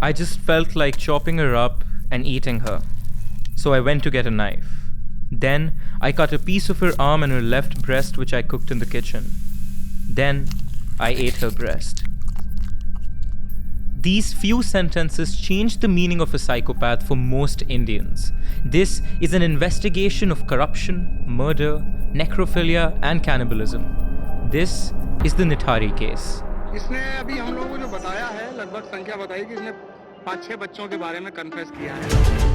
I just felt like chopping her up and eating her. So I went to get a knife. Then I cut a piece of her arm and her left breast, which I cooked in the kitchen. Then I ate her breast. These few sentences changed the meaning of a psychopath for most Indians. This is an investigation of corruption, murder, necrophilia, and cannibalism. This is the Nithari case. इसने अभी हम लोगों को जो बताया है लगभग संख्या बताई कि इसने 5-6 बच्चों के बारे में कन्फेस किया है।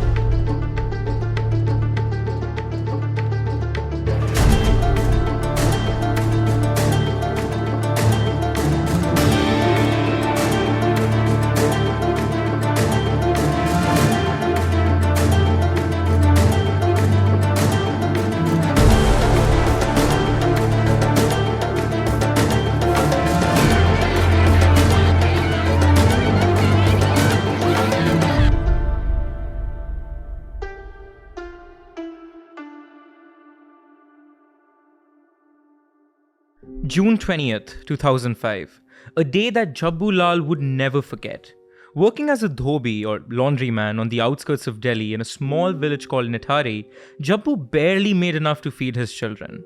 June 20th, 2005, a day that Jabbu Lal would never forget. Working as a dhobi or laundryman on the outskirts of Delhi in a small village called Nithari, Jabbu barely made enough to feed his children.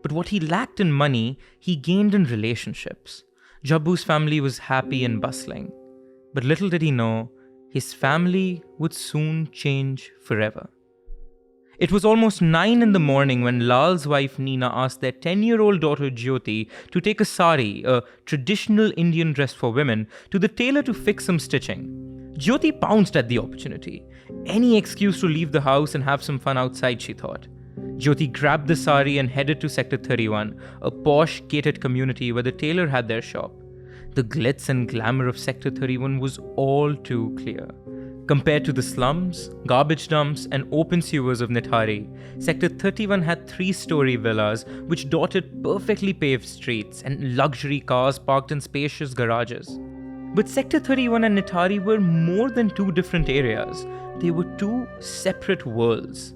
But what he lacked in money, he gained in relationships. Jabbu's family was happy and bustling. But little did he know, his family would soon change forever. It was almost 9 in the morning when Lal's wife Neena asked their 10-year-old daughter Jyoti to take a sari, a traditional Indian dress for women, to the tailor to fix some stitching. Jyoti pounced at the opportunity. Any excuse to leave the house and have some fun outside, she thought. Jyoti grabbed the sari and headed to Sector 31, a posh, gated community where the tailor had their shop. The glitz and glamour of Sector 31 was all too clear. Compared to the slums, garbage dumps, and open sewers of Nithari, Sector 31 had 3-story villas which dotted perfectly paved streets and luxury cars parked in spacious garages. But Sector 31 and Nithari were more than two different areas. They were two separate worlds.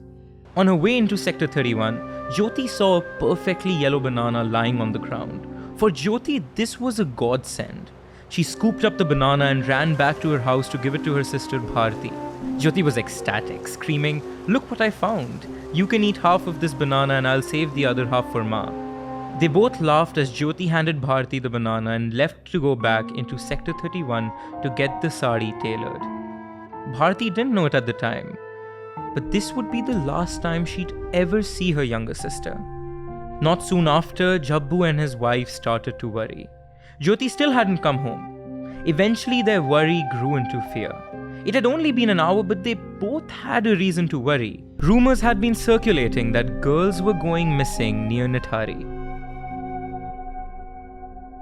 On her way into Sector 31, Jyoti saw a perfectly yellow banana lying on the ground. For Jyoti, this was a godsend. She scooped up the banana and ran back to her house to give it to her sister Bharti. Jyoti was ecstatic, screaming, "Look what I found! You can eat half of this banana and I'll save the other half for Ma." They both laughed as Jyoti handed Bharti the banana and left to go back into Sector 31 to get the sari tailored. Bharti didn't know it at the time, but this would be the last time she'd ever see her younger sister. Not soon after, Jabbu and his wife started to worry. Jyoti still hadn't come home. Eventually, their worry grew into fear. It had only been an hour, but they both had a reason to worry. Rumors had been circulating that girls were going missing near Nithari.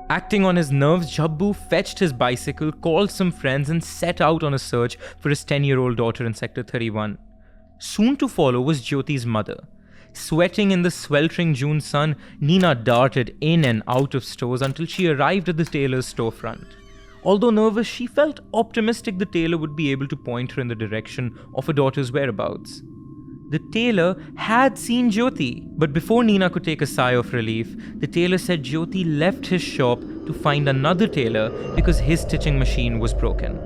Acting on his nerves, Jabbu fetched his bicycle, called some friends, and set out on a search for his 10-year-old daughter in Sector 31. Soon to follow was Jyoti's mother. Sweating in the sweltering June sun, Neena darted in and out of stores until she arrived at the tailor's storefront. Although nervous, she felt optimistic the tailor would be able to point her in the direction of her daughter's whereabouts. The tailor had seen Jyoti, but before Neena could take a sigh of relief, the tailor said Jyoti left his shop to find another tailor because his stitching machine was broken.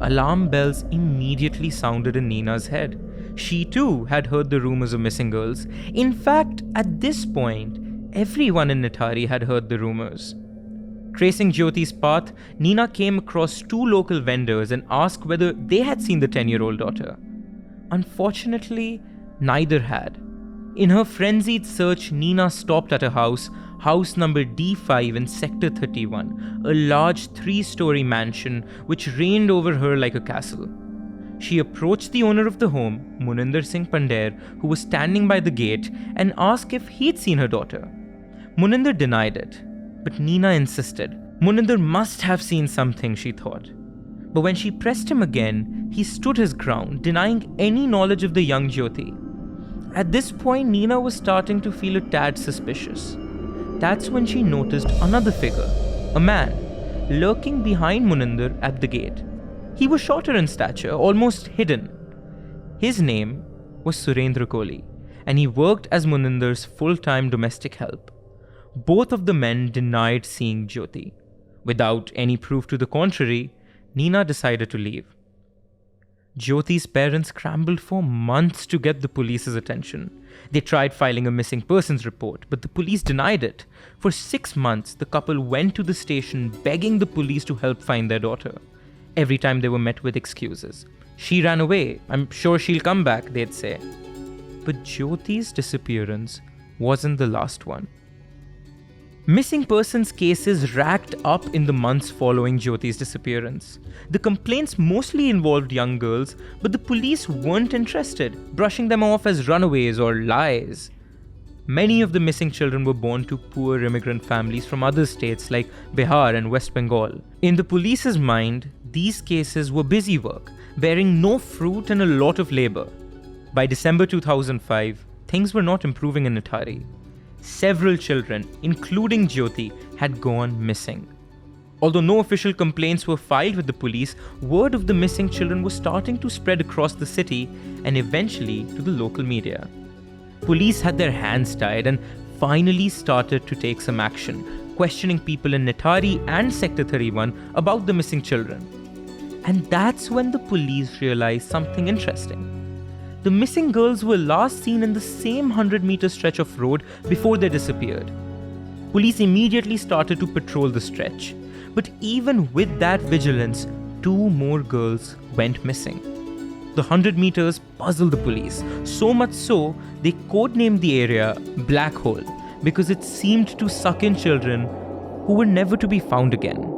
Alarm bells immediately sounded in Neena's head. She too had heard the rumors of missing girls. In fact, at this point, everyone in Nithari had heard the rumors. Tracing Jyoti's path, Neena came across 2 local vendors and asked whether they had seen the 10-year-old daughter. Unfortunately, neither had. In her frenzied search, Neena stopped at a house number D5 in Sector 31, a large 3-story mansion which reigned over her like a castle. She approached the owner of the home, Muninder Singh Pandher, who was standing by the gate, and asked if he'd seen her daughter. Muninder denied it, but Neena insisted. Muninder must have seen something, she thought. But when she pressed him again, he stood his ground, denying any knowledge of the young Jyoti. At this point, Neena was starting to feel a tad suspicious. That's when she noticed another figure, a man, lurking behind Muninder at the gate. He was shorter in stature, almost hidden. His name was Surendra Kohli, and he worked as Muninder's full-time domestic help. Both of the men denied seeing Jyoti. Without any proof to the contrary, Nina decided to leave. Jyoti's parents scrambled for months to get the police's attention. They tried filing a missing persons report, but the police denied it. For 6 months, the couple went to the station begging the police to help find their daughter. Every time they were met with excuses. She ran away. I'm sure she'll come back, they'd say. But Jyoti's disappearance wasn't the last one. Missing persons cases racked up in the months following Jyoti's disappearance. The complaints mostly involved young girls, but the police weren't interested, brushing them off as runaways or lies. Many of the missing children were born to poor immigrant families from other states like Bihar and West Bengal. In the police's mind, these cases were busy work, bearing no fruit and a lot of labor. By December 2005, things were not improving in Nithari. Several children, including Jyoti, had gone missing. Although no official complaints were filed with the police, word of the missing children was starting to spread across the city and eventually to the local media. Police had their hands tied and finally started to take some action, questioning people in Nithari and Sector 31 about the missing children. And that's when the police realized something interesting. The missing girls were last seen in the same 100-meter stretch of road before they disappeared. Police immediately started to patrol the stretch. But even with that vigilance, 2 more girls went missing. The 100 meters puzzled the police, so much so they codenamed the area Black Hole because it seemed to suck in children who were never to be found again.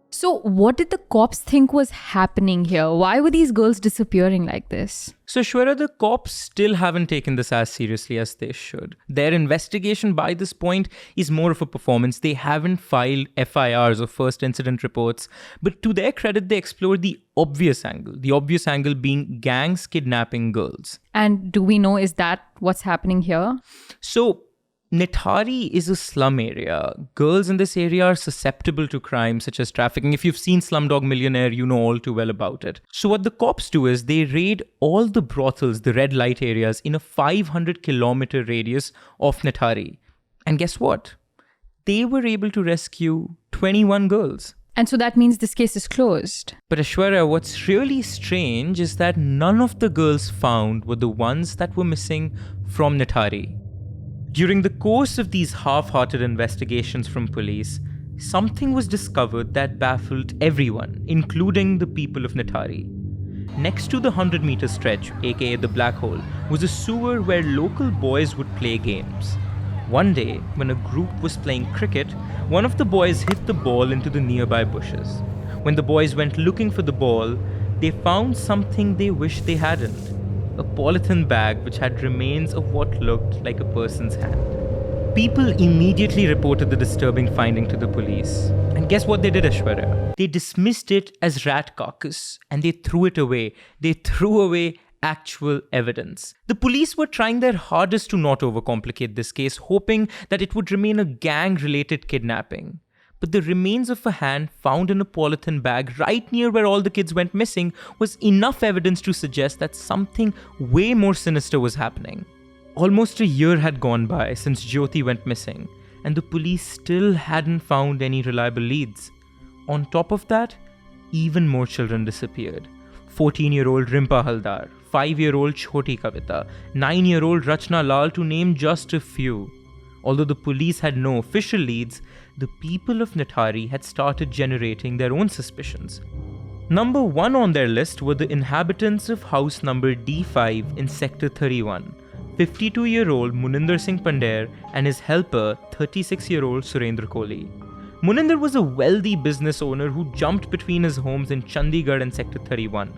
So what did the cops think was happening here? Why were these girls disappearing like this? So Aishwarya, the cops still haven't taken this as seriously as they should. Their investigation by this point is more of a performance. They haven't filed FIRs or first incident reports. But to their credit, they explored the obvious angle being gangs kidnapping girls. And do we know, is that what's happening here? So Nithari is a slum area. Girls in this area are susceptible to crimes such as trafficking. If you've seen Slumdog Millionaire, you know all too well about it. So what the cops do is they raid all the brothels, the red light areas, in a 500-kilometer radius of Nithari. And guess what? They were able to rescue 21 girls. And so that means this case is closed. But Aishwarya, what's really strange is that none of the girls found were the ones that were missing from Nithari. During the course of these half-hearted investigations from police, something was discovered that baffled everyone, including the people of Nithari. Next to the 100-meter stretch, aka the Black Hole, was a sewer where local boys would play games. One day, when a group was playing cricket, one of the boys hit the ball into the nearby bushes. When the boys went looking for the ball, they found something they wished they hadn't. A polythene bag which had remains of what looked like a person's hand. People immediately reported the disturbing finding to the police. And guess what they did, Aishwarya? They dismissed it as rat carcass and they threw it away. They threw away actual evidence. The police were trying their hardest to not overcomplicate this case, hoping that it would remain a gang-related kidnapping. But the remains of a hand found in a polythene bag right near where all the kids went missing was enough evidence to suggest that something way more sinister was happening. Almost a year had gone by since Jyoti went missing, and the police still hadn't found any reliable leads. On top of that, even more children disappeared. 14-year-old Rimpa Haldar, 5-year-old Chhoti Kavita, 9-year-old Rachna Lal, to name just a few. Although the police had no official leads, the people of Nithari had started generating their own suspicions. Number 1 on their list were the inhabitants of house number D5 in Sector 31, 52-year-old Muninder Singh Pandher and his helper, 36-year-old Surendra Kohli. Muninder was a wealthy business owner who jumped between his homes in Chandigarh and Sector 31.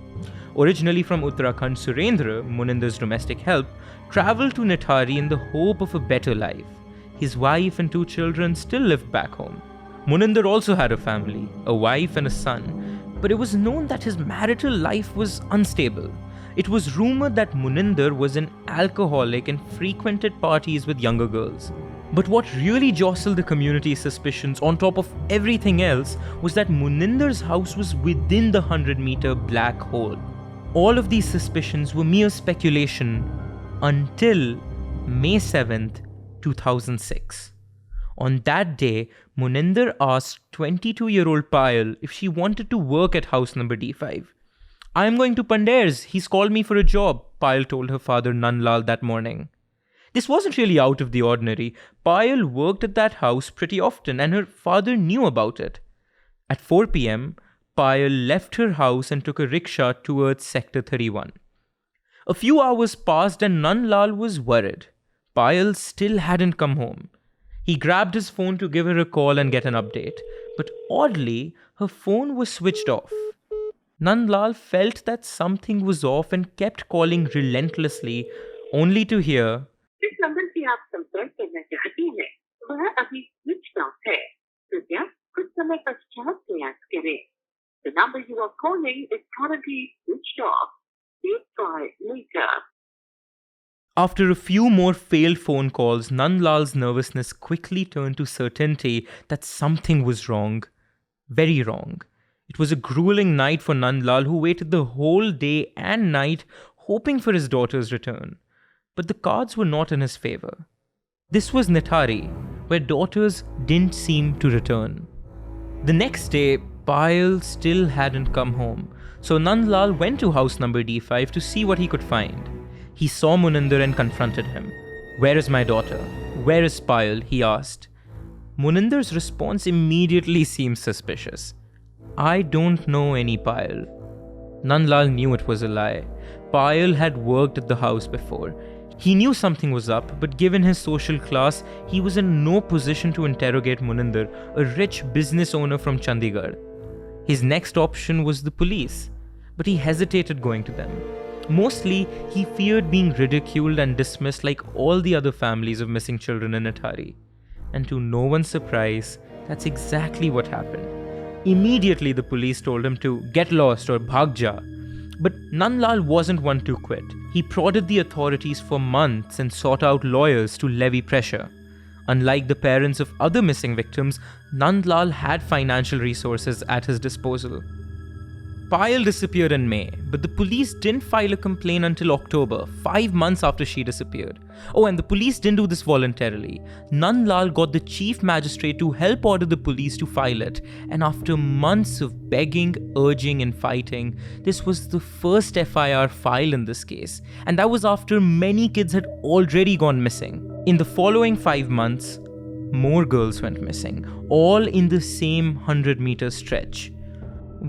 Originally from Uttarakhand, Surendra, Muninder's domestic help, travelled to Nithari in the hope of a better life. His wife and 2 children still lived back home. Muninder also had a family, a wife and a son, but it was known that his marital life was unstable. It was rumored that Muninder was an alcoholic and frequented parties with younger girls. But what really jostled the community's suspicions on top of everything else was that Muninder's house was within the 100-meter black hole. All of these suspicions were mere speculation until May 7th, 2006. On that day, Muninder asked 22-year-old Payal if she wanted to work at house number D5. "I'm going to Pander's. He's called me for a job," Payal told her father Nanlal that morning. This wasn't really out of the ordinary. Payal worked at that house pretty often and her father knew about it. At 4 p.m., Payal left her house and took a rickshaw towards Sector 31. A few hours passed and Nanlal was worried. Payal still hadn't come home. He grabbed his phone to give her a call and get an update, but oddly, her phone was switched off. Nanlal felt that something was off and kept calling relentlessly, only to hear, "जिस number से आप संपर्क करना चाहते हैं वह अभी switch off है, कृपया कुछ समय पश्चात प्रयास करें। The number you are calling is currently switched off. Please try later." After a few more failed phone calls, Nanlal's nervousness quickly turned to certainty that something was wrong. Very wrong. It was a grueling night for Nanlal, who waited the whole day and night hoping for his daughter's return. But the cards were not in his favor. This was Nithari, where daughters didn't seem to return. The next day, Payal still hadn't come home, so Nanlal went to house number D5 to see what he could find. He saw Muninder and confronted him. "Where is my daughter? Where is Payal?" he asked. Muninder's response immediately seemed suspicious. "I don't know any Payal." Nanlal knew it was a lie. Payal had worked at the house before. He knew something was up, but given his social class, he was in no position to interrogate Muninder, a rich business owner from Chandigarh. His next option was the police, but he hesitated going to them. Mostly, he feared being ridiculed and dismissed like all the other families of missing children in Nithari. And to no one's surprise, that's exactly what happened. Immediately, the police told him to get lost or bhag ja. But Nanlal wasn't one to quit. He prodded the authorities for months and sought out lawyers to levy pressure. Unlike the parents of other missing victims, Nanlal had financial resources at his disposal. Payal disappeared in May, but the police didn't file a complaint until October, 5 months after she disappeared. Oh, and the police didn't do this voluntarily. Nanlal got the chief magistrate to help order the police to file it, and after months of begging, urging, and fighting, this was the first FIR filed in this case, and that was after many kids had already gone missing. In the following 5 months, more girls went missing, all in the same 100-meter stretch.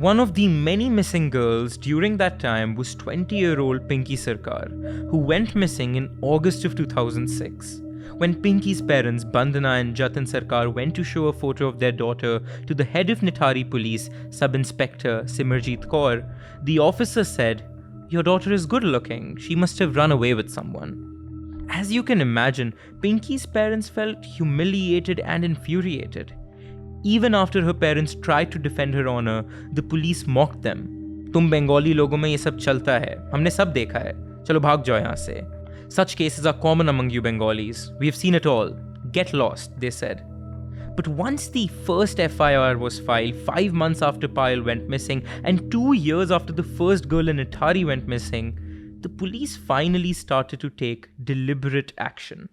One of the many missing girls during that time was 20-year-old Pinky Sarkar, who went missing in August of 2006. When Pinky's parents, Bandana and Jatin Sarkar, went to show a photo of their daughter to the head of Nithari Police, Sub-Inspector Simarjeet Kaur, the officer said, "Your daughter is good looking. She must have run away with someone." As you can imagine, Pinky's parents felt humiliated and infuriated. Even after her parents tried to defend her honor, the police mocked them. "तुम बंगाली लोगों में ये सब चलता है, हमने सब देखा है, चलो भाग जाओ यहाँ से. Such cases are common among you Bengalis. We have seen it all. Get lost," they said. But once the first FIR was filed, 5 months after Payal went missing and 2 years after the first girl in Nithari went missing, the police finally started to take deliberate action.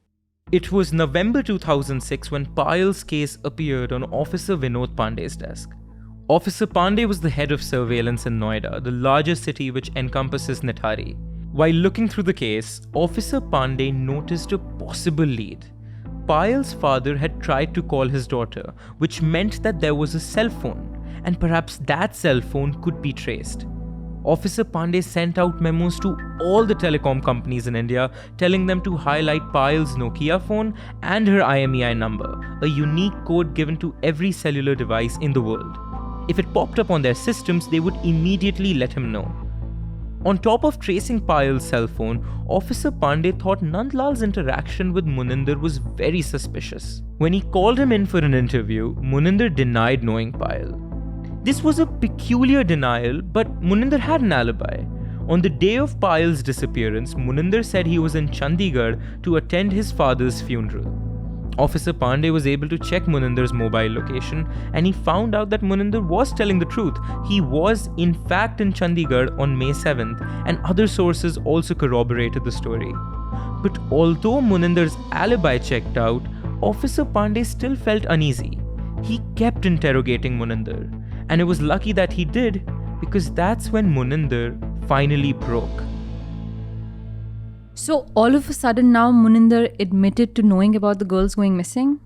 It was November 2006 when Payal's case appeared on Officer Vinod Pandey's desk. Officer Pandey was the head of surveillance in Noida, the largest city which encompasses Nithari. While looking through the case, Officer Pandey noticed a possible lead. Payal's father had tried to call his daughter, which meant that there was a cell phone, and perhaps that cell phone could be traced. Officer Pandey sent out memos to all the telecom companies in India, telling them to highlight Payal's Nokia phone and her IMEI number, a unique code given to every cellular device in the world. If it popped up on their systems, they would immediately let him know. On top of tracing Payal's cell phone, Officer Pandey thought Nandlal's interaction with Muninder was very suspicious. When he called him in for an interview, Muninder denied knowing Payal. This was a peculiar denial, but Muninder had an alibi. On the day of Payal's disappearance, Muninder said he was in Chandigarh to attend his father's funeral. Officer Pandey was able to check Muninder's mobile location, and he found out that Muninder was telling the truth. He was, in fact, in Chandigarh on May 7th, and other sources also corroborated the story. But although Muninder's alibi checked out, Officer Pandey still felt uneasy. He kept interrogating Muninder, and it was lucky that he did, because that's when Muninder finally broke. So all of a sudden now Muninder admitted to knowing about the girls going missing?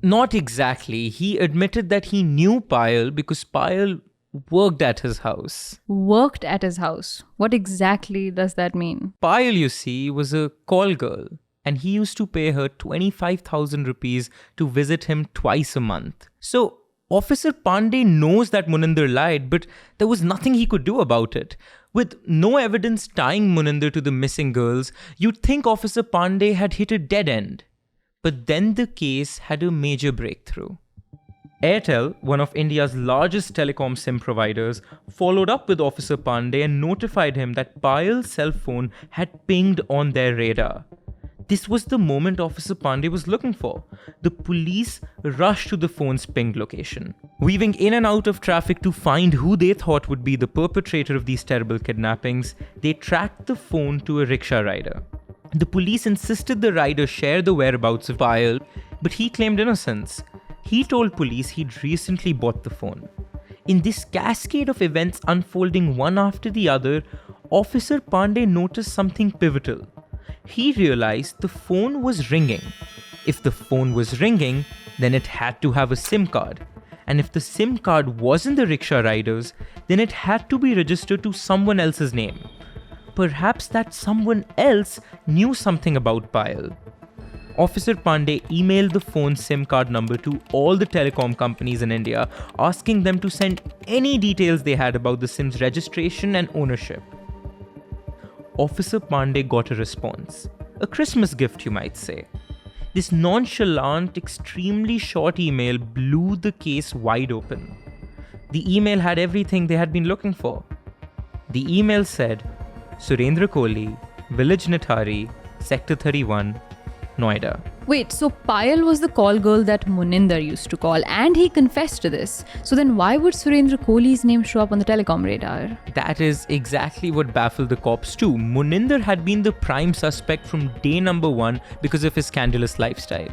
Not exactly. He admitted that he knew Payal because Payal worked at his house. Worked at his house. What exactly does that mean? Payal, you see, was a call girl, and he used to pay her 25,000 rupees to visit him twice a month. So, Officer Pandey knows that Muninder lied, but there was nothing he could do about it. With no evidence tying Muninder to the missing girls, you'd think Officer Pandey had hit a dead end. But then the case had a major breakthrough. Airtel, one of India's largest telecom SIM providers, followed up with Officer Pandey and notified him that Payal's cell phone had pinged on their radar. This was the moment Officer Pandey was looking for. The police rushed to the phone's pinged location. Weaving in and out of traffic to find who they thought would be the perpetrator of these terrible kidnappings, they tracked the phone to a rickshaw rider. The police insisted the rider share the whereabouts of Payal, but he claimed innocence. He told police he'd recently bought the phone. In this cascade of events unfolding one after the other, Officer Pandey noticed something pivotal. He realized the phone was ringing. If the phone was ringing, then it had to have a SIM card. And if the SIM card wasn't the rickshaw rider's, then it had to be registered to someone else's name. Perhaps that someone else knew something about Payal. Officer Pandey emailed the phone's SIM card number to all the telecom companies in India, asking them to send any details they had about the SIM's registration and ownership. Officer Pandey got a response. A Christmas gift, you might say. This nonchalant, extremely short email blew the case wide open. The email had everything they had been looking for. The email said, Surendra Kohli, Village Nithari, Sector 31, Noida. Wait, so Payal was the call girl that Muninder used to call, and he confessed to this. So then why would Surendra Kohli's name show up on the telecom radar? That is exactly what baffled the cops too. Muninder had been the prime suspect from day number one because of his scandalous lifestyle.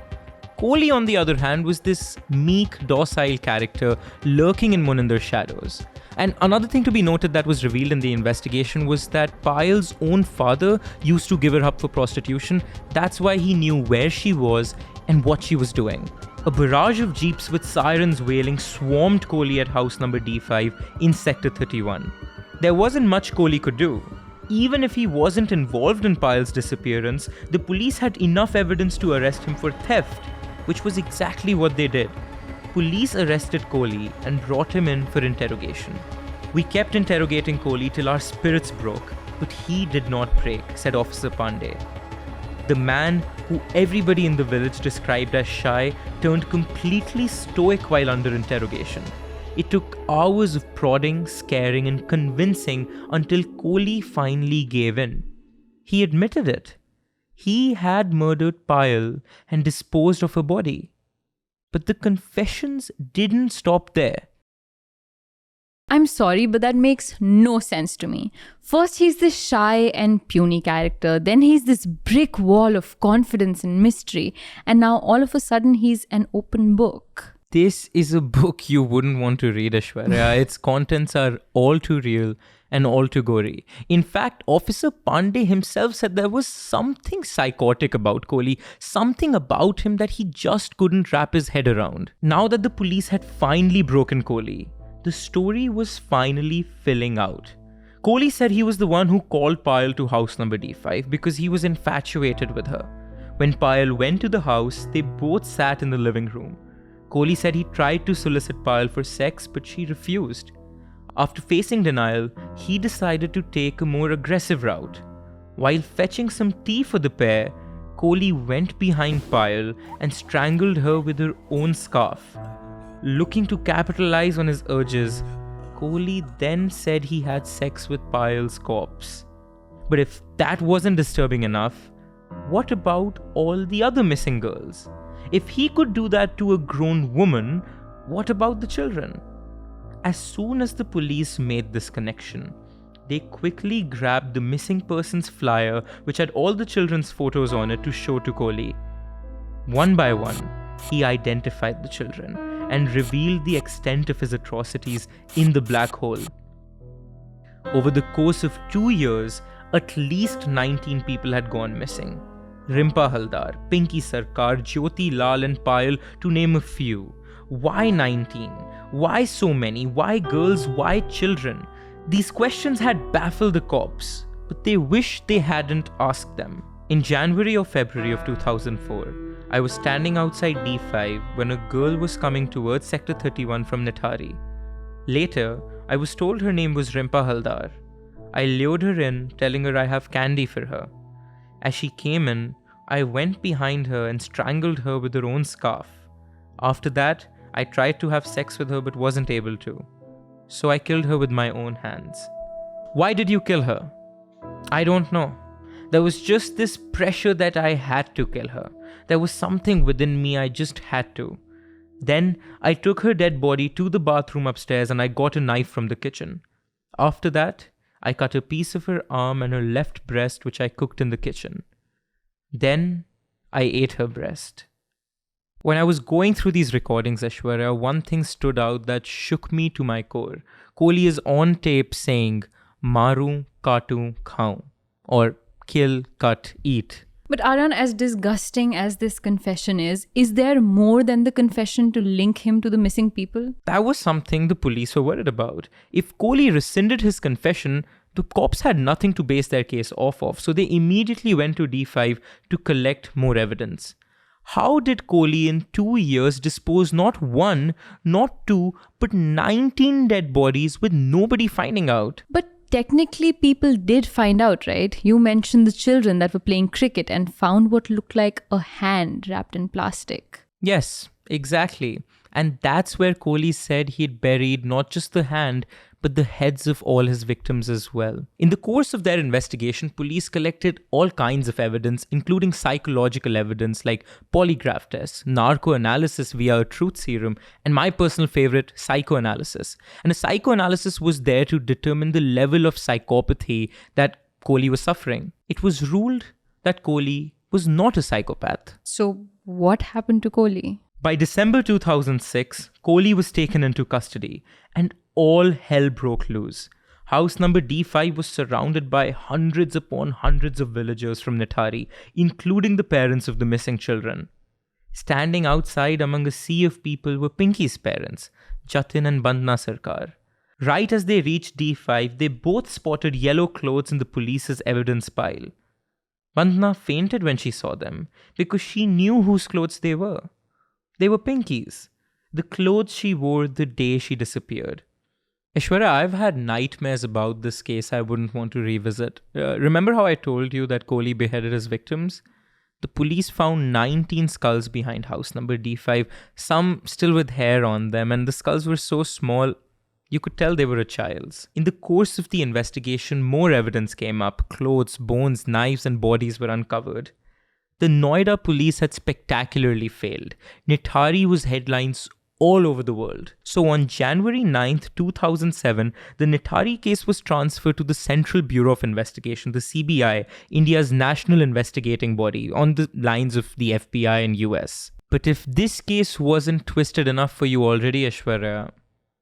Kohli, on the other hand, was this meek, docile character lurking in Muninder's shadows. And another thing to be noted that was revealed in the investigation was that Payal's own father used to give her up for prostitution. That's why he knew where she was and what she was doing. A barrage of jeeps with sirens wailing swarmed Kohli at house number D5 in Sector 31. There wasn't much Kohli could do. Even if he wasn't involved in Payal's disappearance, the police had enough evidence to arrest him for theft, which was exactly what they did. Police arrested Kohli and brought him in for interrogation. We kept interrogating Kohli till our spirits broke, but he did not break, said Officer Pandey. The man, who everybody in the village described as shy, turned completely stoic while under interrogation. It took hours of prodding, scaring, and convincing until Kohli finally gave in. He admitted it. He had murdered Payal and disposed of her body. But the confessions didn't stop there. I'm sorry, but that makes no sense to me. First, he's this shy and puny character. Then he's this brick wall of confidence and mystery. And now all of a sudden, he's an open book. This is a book you wouldn't want to read, Aishwarya. Its contents are all too real and all too gory. In fact, Officer Pandey himself said there was something psychotic about Kohli, something about him that he just couldn't wrap his head around. Now that the police had finally broken Kohli, the story was finally filling out. Kohli said he was the one who called Payal to house number D5 because he was infatuated with her. When Payal went to the house, they both sat in the living room. Kohli said he tried to solicit Payal for sex, but she refused. After facing denial, he decided to take a more aggressive route. While fetching some tea for the pair, Kohli went behind Payal and strangled her with her own scarf. Looking to capitalize on his urges, Kohli then said he had sex with Payal's corpse. But if that wasn't disturbing enough, what about all the other missing girls? If he could do that to a grown woman, what about the children? As soon as the police made this connection, they quickly grabbed the missing persons flyer which had all the children's photos on it to show to Kohli. One by one, he identified the children and revealed the extent of his atrocities in the black hole. Over the course of 2 years, at least 19 people had gone missing. Rimpa Haldar, Pinky Sarkar, Jyoti Lal and Payal, to name a few. Why 19? Why so many? Why girls? Why children? These questions had baffled the cops, but they wished they hadn't asked them. In January or February of 2004, I was standing outside D5 when a girl was coming towards Sector 31 from Nithari. Later, I was told her name was Rimpa Haldar. I lured her in, telling her I have candy for her. As she came in, I went behind her and strangled her with her own scarf. After that, I tried to have sex with her but wasn't able to. So I killed her with my own hands. Why did you kill her? I don't know. There was just this pressure that I had to kill her. There was something within me, I just had to. Then I took her dead body to the bathroom upstairs and I got a knife from the kitchen. After that, I cut a piece of her arm and her left breast, which I cooked in the kitchen. Then I ate her breast. When I was going through these recordings, Aishwarya, one thing stood out that shook me to my core. Kohli is on tape saying, Maru, Katu, Khau, or kill, cut, eat. But Aryaan, as disgusting as this confession is there more than the confession to link him to the missing people? That was something the police were worried about. If Kohli rescinded his confession, the cops had nothing to base their case off of, so they immediately went to D5 to collect more evidence. How did Kohli in 2 years dispose not one, not two, but 19 dead bodies with nobody finding out? But technically, people did find out, right? You mentioned the children that were playing cricket and found what looked like a hand wrapped in plastic. Yes, exactly. And that's where Kohli said he'd buried not just the hand, but the heads of all his victims as well. In the course of their investigation, police collected all kinds of evidence, including psychological evidence like polygraph tests, narco-analysis via a truth serum, and my personal favorite, psychoanalysis. And a psychoanalysis was there to determine the level of psychopathy that Kohli was suffering. It was ruled that Kohli was not a psychopath. So what happened to Kohli? By December 2006, Kohli was taken into custody and all hell broke loose. House number D5 was surrounded by hundreds upon hundreds of villagers from Nithari, including the parents of the missing children. Standing outside among a sea of people were Pinky's parents, Jatin and Bandna Sarkar. Right as they reached D5, they both spotted yellow clothes in the police's evidence pile. Bandna fainted when she saw them because she knew whose clothes they were. They were Pinky's, the clothes she wore the day she disappeared. Aishwarya, I've had nightmares about this case I wouldn't want to revisit. Remember how I told you that Kohli beheaded his victims? The police found 19 skulls behind house number D5, some still with hair on them, and the skulls were so small, you could tell they were a child's. In the course of the investigation, more evidence came up. Clothes, bones, knives, and bodies were uncovered. The Noida police had spectacularly failed. Nithari was headlines all over the world. So on January 9th, 2007, the Nithari case was transferred to the Central Bureau of Investigation, the CBI, India's national investigating body, on the lines of the FBI and US. But if this case wasn't twisted enough for you already, Aishwarya,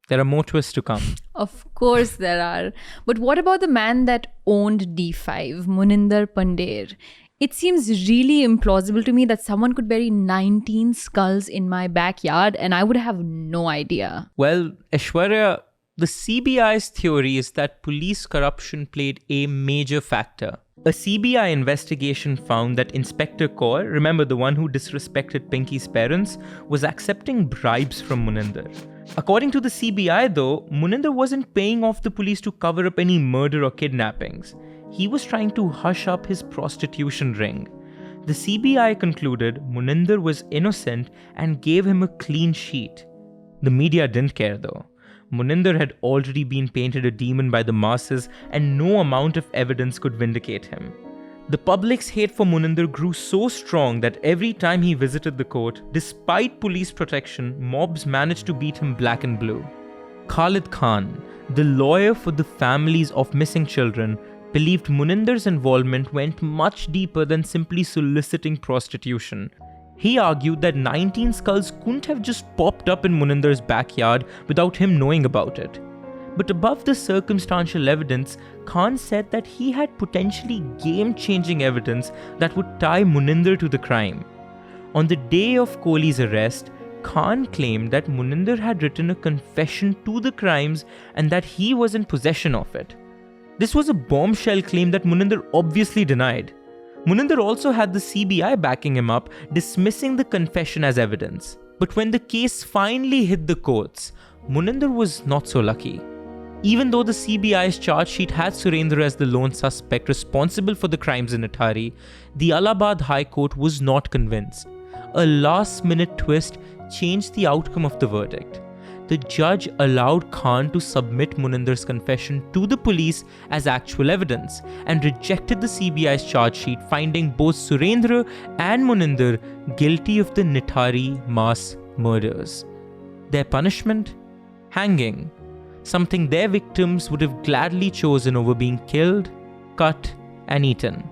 there are more twists to come. Of course there are. But what about the man that owned D5, Muninder Pandher? It seems really implausible to me that someone could bury 19 skulls in my backyard and I would have no idea. Well, Aishwarya, the CBI's theory is that police corruption played a major factor. A CBI investigation found that Inspector Kaur, remember the one who disrespected Pinky's parents, was accepting bribes from Muninder. According to the CBI though, Muninder wasn't paying off the police to cover up any murder or kidnappings. He was trying to hush up his prostitution ring. The CBI concluded Muninder was innocent and gave him a clean sheet. The media didn't care though. Muninder had already been painted a demon by the masses and no amount of evidence could vindicate him. The public's hate for Muninder grew so strong that every time he visited the court, despite police protection, mobs managed to beat him black and blue. Khalid Khan, the lawyer for the families of missing children, believed Muninder's involvement went much deeper than simply soliciting prostitution. He argued that 19 skulls couldn't have just popped up in Munindar's backyard without him knowing about it. But above the circumstantial evidence, Khan said that he had potentially game-changing evidence that would tie Muninder to the crime. On the day of Kohli's arrest, Khan claimed that Muninder had written a confession to the crimes and that he was in possession of it. This was a bombshell claim that Muninder obviously denied. Muninder also had the CBI backing him up, dismissing the confession as evidence. But when the case finally hit the courts, Muninder was not so lucky. Even though the CBI's charge sheet had Surendra as the lone suspect responsible for the crimes in Nithari, the Allahabad High Court was not convinced. A last-minute twist changed the outcome of the verdict. The judge allowed Khan to submit Munindar's confession to the police as actual evidence and rejected the CBI's charge sheet, finding both Surendra and Muninder guilty of the Nithari mass murders. Their punishment? Hanging. Something their victims would have gladly chosen over being killed, cut, and eaten.